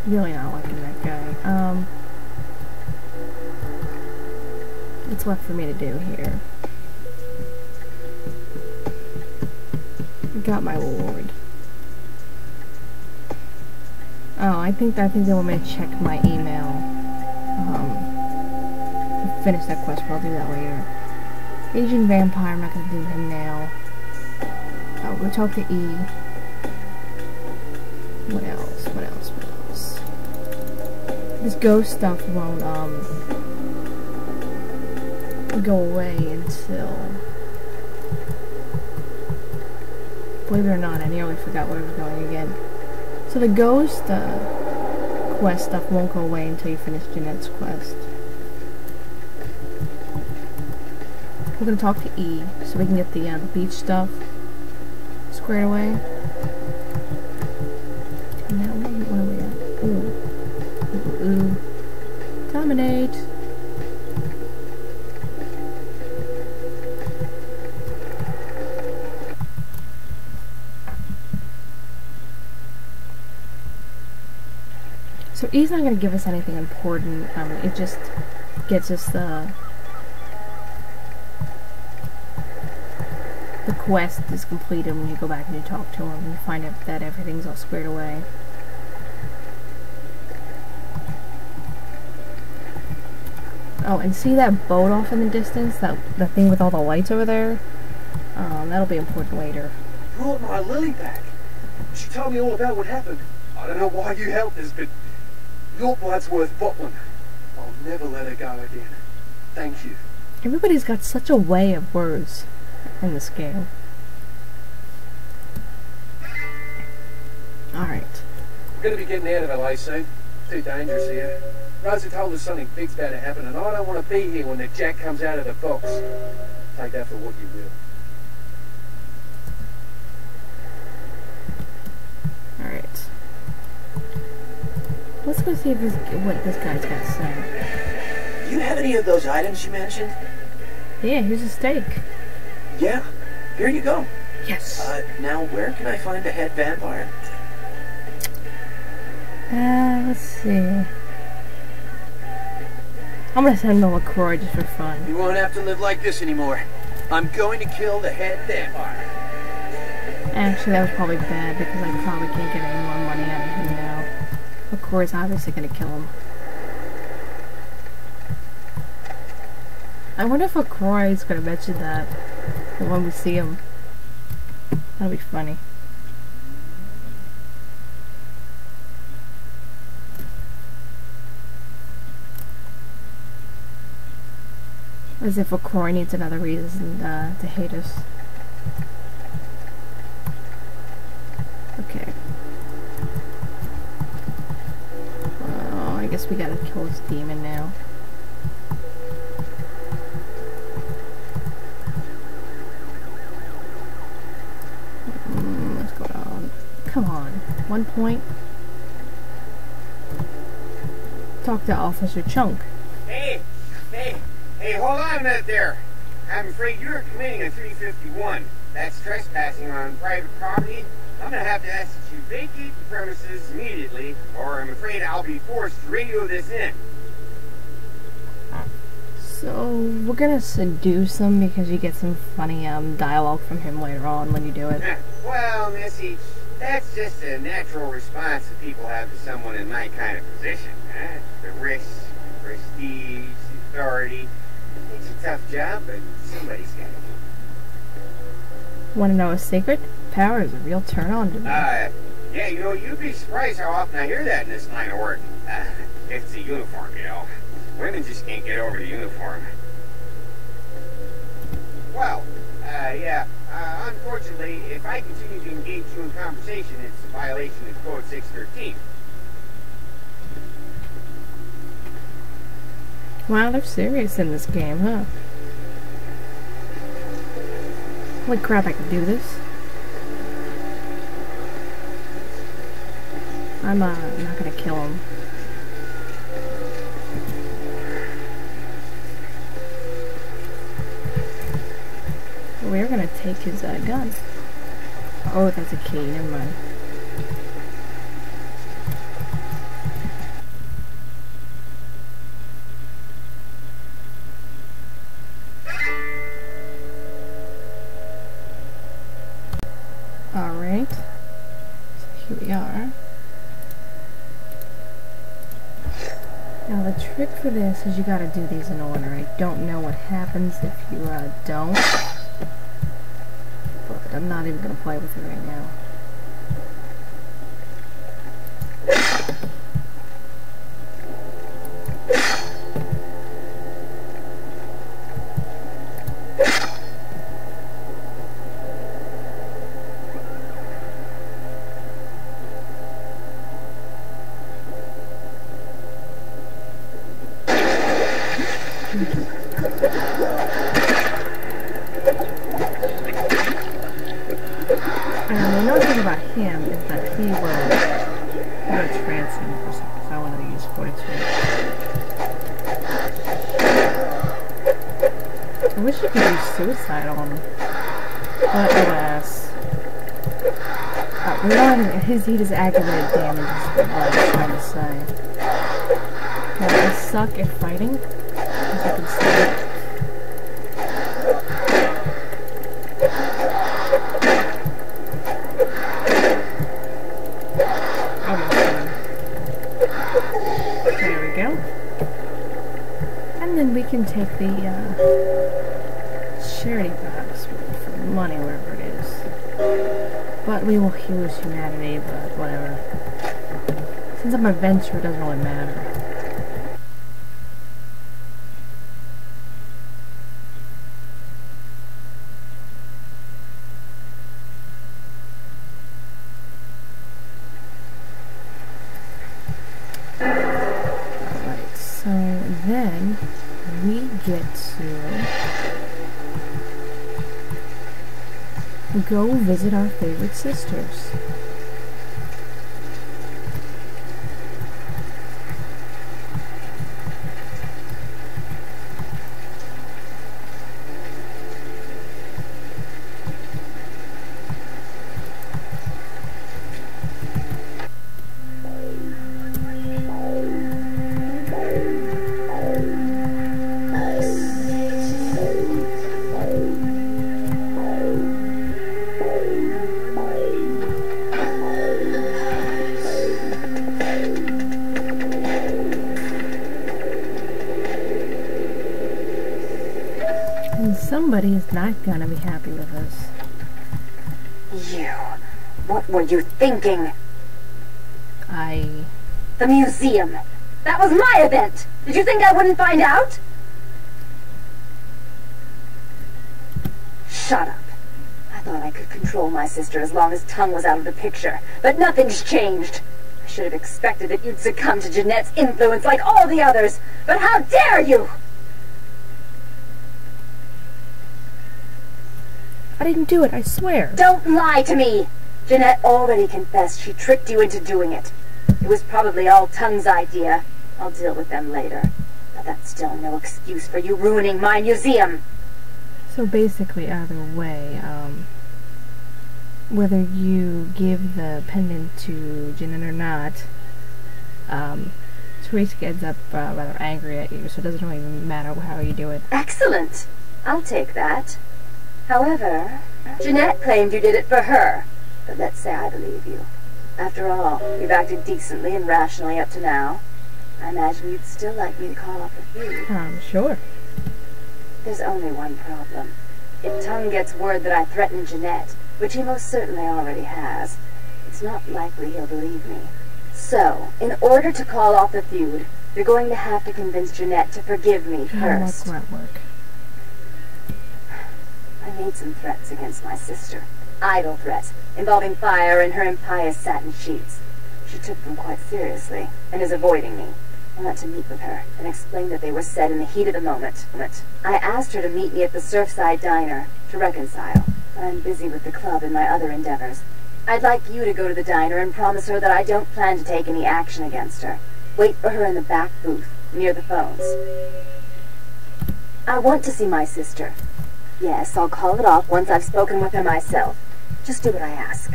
Really not liking that guy. What's left for me to do here? I got my reward. Oh, I think they want me to check my email. To finish that quest, but I'll do that later. Asian vampire, I'm not gonna do him now. Oh, we'll talk to E. What else? What else? What else? This ghost stuff won't, go away until... Believe it or not, I nearly forgot where I was going again. So the ghost, quest stuff won't go away until you finish Jeanette's quest. We're gonna talk to E, so we can get the beach stuff squared away. Now, where are we at? Ooh. Ooh, ooh. Dominate! So E's not gonna give us anything important, it just gets us the quest is completed when you go back and you talk to him and you find out that everything's all squared away. Oh, and see that boat off in the distance? That thing with all the lights over there? That'll be important later. Brought my Lily back. She told me all about what happened. I don't know why you helped us, but your blood's worth bottling. I'll never let her go again. Thank you. Everybody's got such a way of words in this game. Alright. We're gonna be getting out of LA soon. Too dangerous here. Rosa told us something big's about to happen, and I don't want to be here when the jack comes out of the box. Take that for what you will. Alright. Let's go see if what this guy's got to say. You have any of those items you mentioned? Yeah, here's a steak. Yeah, here you go. Yes. Now where can I find the head vampire? Let's see. I'm gonna send him to LaCroix just for fun. You won't have to live like this anymore. I'm going to kill the head vampire. Actually, that was probably bad because I probably can't get any more money out of him now. LaCroix is obviously gonna kill him. I wonder if LaCroix is gonna mention that when we see him. That'll be funny. As if LaCroix needs another reason to hate us. Okay. Well, I guess we gotta kill this demon now. What's going on? Come on. 1 point. Talk to Officer Chunk. Hey, hold on a minute there. I'm afraid you're committing a 351. That's trespassing on private property. I'm gonna have to ask that you vacate the premises immediately, or I'm afraid I'll be forced to radio this in. So, we're gonna seduce him because you get some funny dialogue from him later on when you do it. Well, Missy, that's just a natural response that people have to someone in my kind of position. The risks, prestige, authority. It's a tough job, but somebody's got to do it. Want to know a secret? Power is a real turn on to me. Yeah, you know, you'd be surprised how often I hear that in this line of work. It's a uniform, you know. Women just can't get over the uniform. Well, yeah, unfortunately, if I continue to engage you in conversation, it's a violation of Code 613. Wow, they're serious in this game, huh? Holy crap, I can do this. I'm not gonna kill him. We're gonna take his gun. Oh, that's a key, never mind. here we are. Now the trick for this is you gotta do these in order. I don't know what happens if you don't. But I'm not even gonna play with it right now. Another thing about him is that he will trance him for seconds. I wanted to use fortitude. I wish you could use suicide on him, but alas, we don't. He just aggravated damage. Is what I was trying to say. Now, I suck at fighting, as you can see. There we go. And then we can take the charity box for money, wherever it is. But we will use humanity, but whatever. Since I'm a Ventrue, it doesn't really matter. Then we get to go visit our favorite sisters. Somebody is not gonna be happy with us. You. What were you thinking? The museum. That was my event. Did you think I wouldn't find out? Shut up. I thought I could control my sister as long as Tongue was out of the picture. But nothing's changed. I should have expected that you'd succumb to Jeanette's influence like all the others. But how dare you! I didn't do it, I swear. Don't lie to me! Jeanette already confessed she tricked you into doing it. It was probably all Tongue's idea. I'll deal with them later. But that's still no excuse for you ruining my museum. So basically, either way, whether you give the pendant to Jeanette or not, Therese ends up rather angry at you, so it doesn't really matter how you do it. Excellent! I'll take that. However, Jeanette claimed you did it for her. But let's say I believe you. After all, you've acted decently and rationally up to now. I imagine you'd still like me to call off the feud. Sure. There's only one problem. If Tongue gets word that I threatened Jeanette, which he most certainly already has, it's not likely he'll believe me. So, in order to call off the feud, you're going to have to convince Jeanette to forgive me first. Grunt work. I made some threats against my sister. Idle threats, involving fire and her impious satin sheets. She took them quite seriously, and is avoiding me. I went to meet with her, and explained that they were said in the heat of the moment. I asked her to meet me at the Surfside Diner, to reconcile, but I'm busy with the club and my other endeavors. I'd like you to go to the diner and promise her that I don't plan to take any action against her. Wait for her in the back booth, near the phones. I want to see my sister. Yes, I'll call it off once I've spoken with her myself. Just do what I ask.